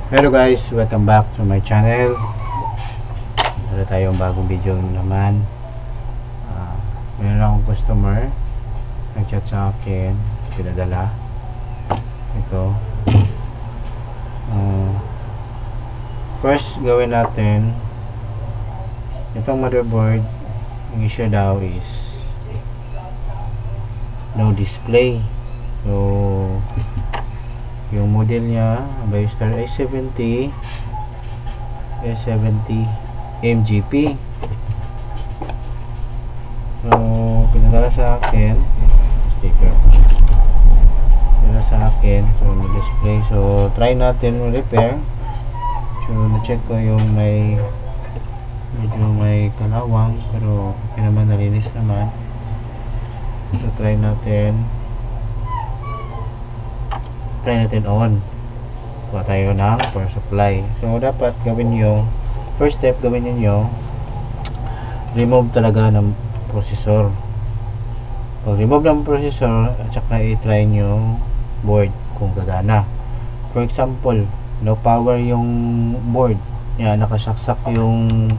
Hello guys, welcome back to my channel. Meron tayong bagong video naman. Meron akong customer nag-chat sa akin, pinadala ito. First gawin natin itong motherboard. Ang issue daw is no display. So yung model niya Biostar A70 MGP. So pinadala sa akin sticker, pinadala sa akin, so no display. So try natin repair. So na-check ko yung medyo may kalawang, pero okay naman, nalinis naman. So try natin on. Kuha tayo ng power supply. So dapat gawin nyo, first step gawin niyo, remove talaga ng processor. Pag remove ng processor, at saka i-try nyo board kung gagana. For example, no power yung board, yan, nakasaksak yung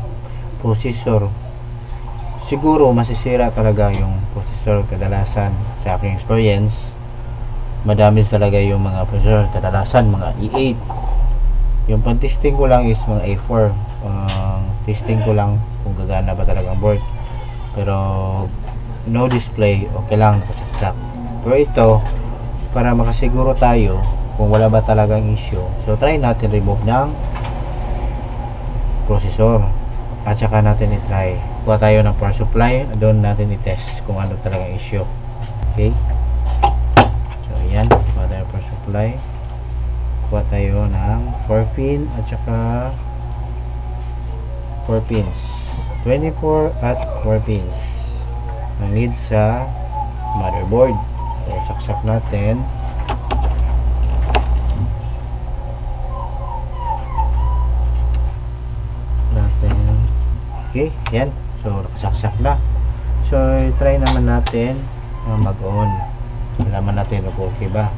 processor, siguro masisira talaga yung processor. Kadalasan sa aking experience, madami talaga yung mga processor, kadalasan mga E8. Yung pang-testing ko lang is mga A4. Testing ko lang kung gagana ba talaga ang board. Pero no display, okay lang, nakasaksak. Pero ito, para makasiguro tayo kung wala ba talagang issue, so try natin remove ng processor. At saka natin i-try. Kuha tayo ng power supply, doon natin i-test kung ano talagang issue. Okay? Ayan, kuha tayo power supply, kuha tayo ng 4 pin at saka 4 pins, 24 at 4 pins ang need sa motherboard. So saksak natin. Okay, yan, so nakasaksak na. So try naman natin mag-on. Alaman natin kung okay ba.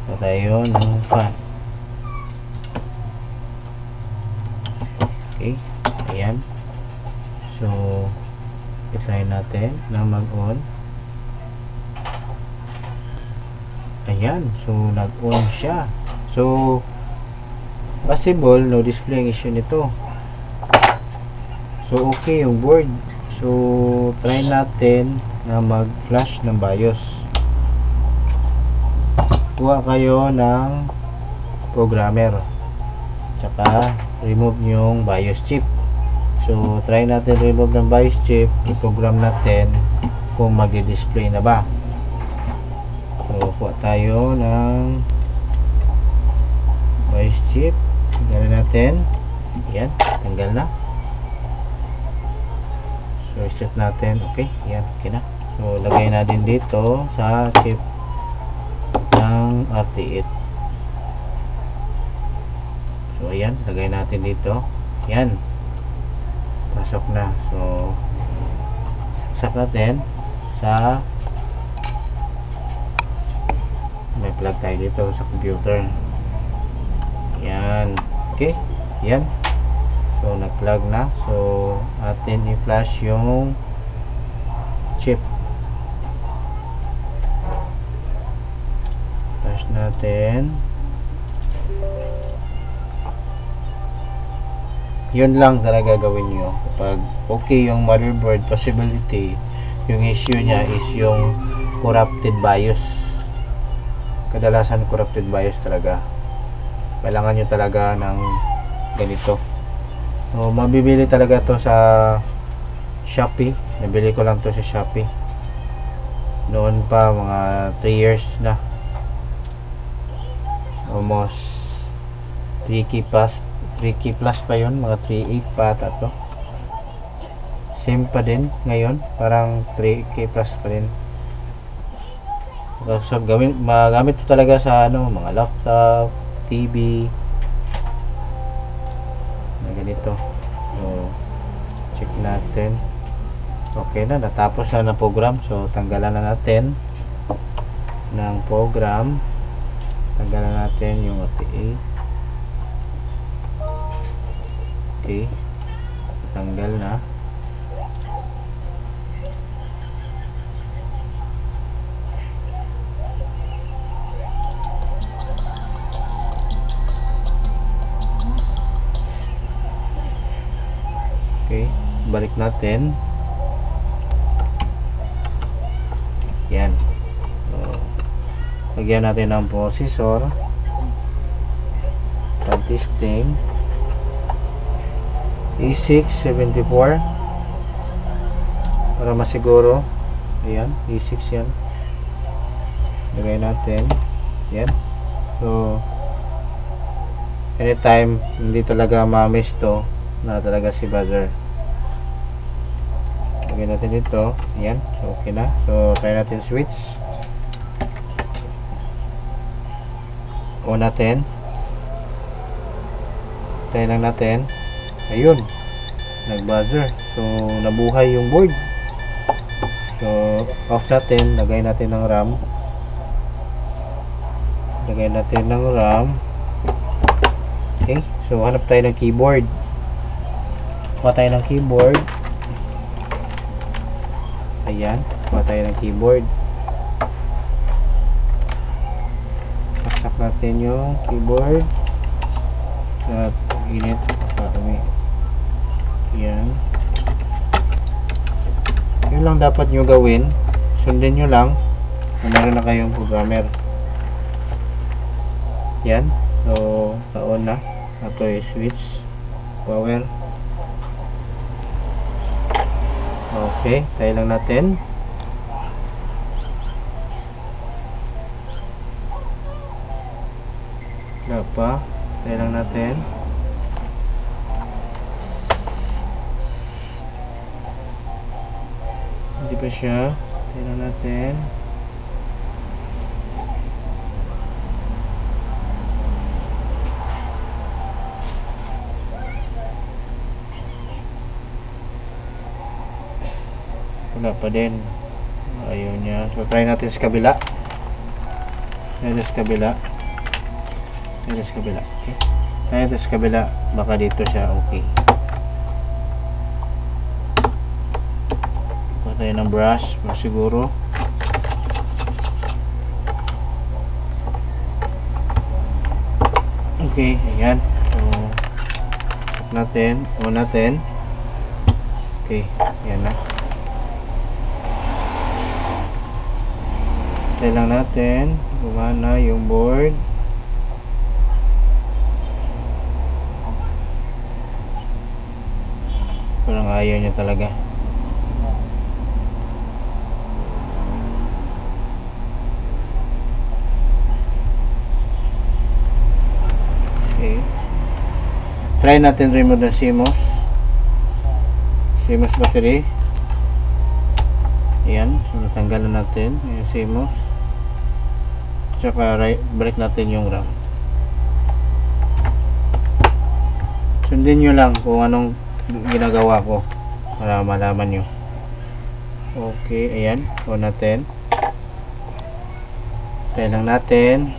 So tayo ng fan. Okay, ayan. So i-try natin na mag-on. Ayan, so nag-on siya. So possible no display ang issue nito. So okay yung board. So try natin na mag-flash ng BIOS. Kuha kayo ng programmer, tsaka remove yung BIOS chip. So try natin remove ng BIOS chip, i-program natin kung mag-display na ba. So kuha tayo ng BIOS chip, tanggalin natin. Ayan, tanggal na. So set natin, okay, yan, okay na. So lagay na din dito sa chip ng RT8. So ayan, lagay natin dito. Yan, pasok na. So saksak natin sa, may plug tayo dito sa computer. Yan, okay, yan. So nag-plug na. So atin i-flash yung chip. Flash natin. Yun lang talaga gawin nyo kapag okay yung motherboard. Possibility yung issue niya is yung corrupted BIOS. Kadalasan corrupted BIOS talaga. Kailangan nyo talaga ng ganito. So mabibili talaga to sa Shopee. Nabili ko lang to sa Shopee noon pa, mga 3 years na, almost 3K plus pa yun, mga 3.8 pa ata to. Same pa din ngayon, parang 3K plus pa din. So magamit to talaga sa mga laptop, TV na ganito. So check natin, okay na, natapos na ng program. So tanggalan na natin ng program, tanggalan natin yung RTA. Okay, tanggal na. Okay, balik natin. Yan. So, lagyan natin ng processor. Testing. E6-74 para masiguro. Ayan, E6 yan. Lagay natin. Yan. So, anytime hindi talaga ma-miss to na talaga si buzzer. Lagay natin ito. Yan. So, okay na. So, try natin switch. On natin. Try lang natin. Ayun, nag-buzzer. So, nabuhay yung board. So, off natin. Lagay natin ng RAM. Lagay natin ng RAM. Okay. So, hanap tayo ng keyboard. Kuha tayo ng keyboard. Ayan. Kuha tayo ng keyboard. Saksak natin yung keyboard. At init. Yan. Yun lang dapat nyo gawin. Sundin nyo lang na meron na kayong programmer. Yan. So, on na. Ito yung switch. Power. Okay. Tayo lang natin. Wala pa. Tayo lang natin. Hindi pa siya. Tingnan natin. Wala pa din. Ayaw niya. So, try natin sa kabila. Try natin sa kabila. Try natin sa kabila. Okay. Try natin sa kabila. Baka dito siya okay. Tayo ng brush para siguro. Okay, ayan. So, check natin. On natin. Okay, ayan na. Tayo lang natin. Gumana yung board. Parang ayaw niya talaga. Try natin remove ng CMOS battery. Ayan, so natanggalan natin yung CMOS. Tsaka balik natin yung RAM. Sundin nyo lang kung anong ginagawa ko para malaman nyo. Okay, ayan, on natin. Try lang natin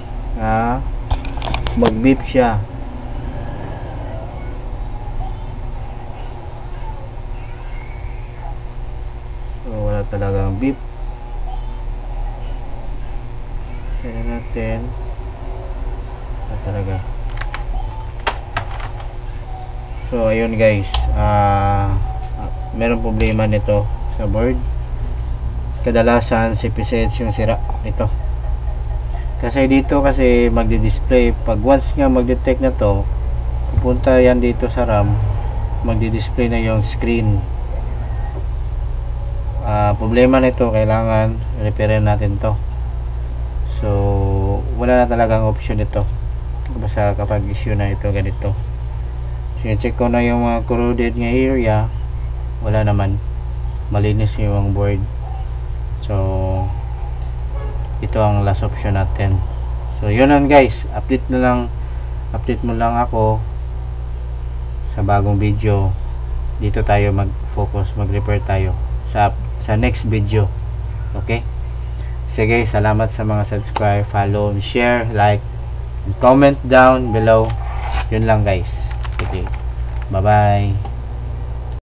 mag-beep siya. Wala talagang beep. Kaya natin talaga. So ayun guys, meron problema nito sa board. Kadalasan si PCH yung sira ito. Kasi dito kasi magdi-display pag once nga mag-detect na to, pupunta yan dito sa RAM, magdi-display na yung screen. Problema nito, kailangan repairin natin to. So wala na talagang option ito basta kapag issue na ito ganito. So check ko na yung mga corroded nga area, wala naman, malinis yung board. So ito ang last option natin. So yun lang guys, update mo lang ako sa bagong video. Dito tayo mag-focus, mag-repair tayo sa next video. Okay? Sige, salamat sa mga subscribe, follow, share, like, and comment down below. Yun lang guys. Sige. Bye-bye.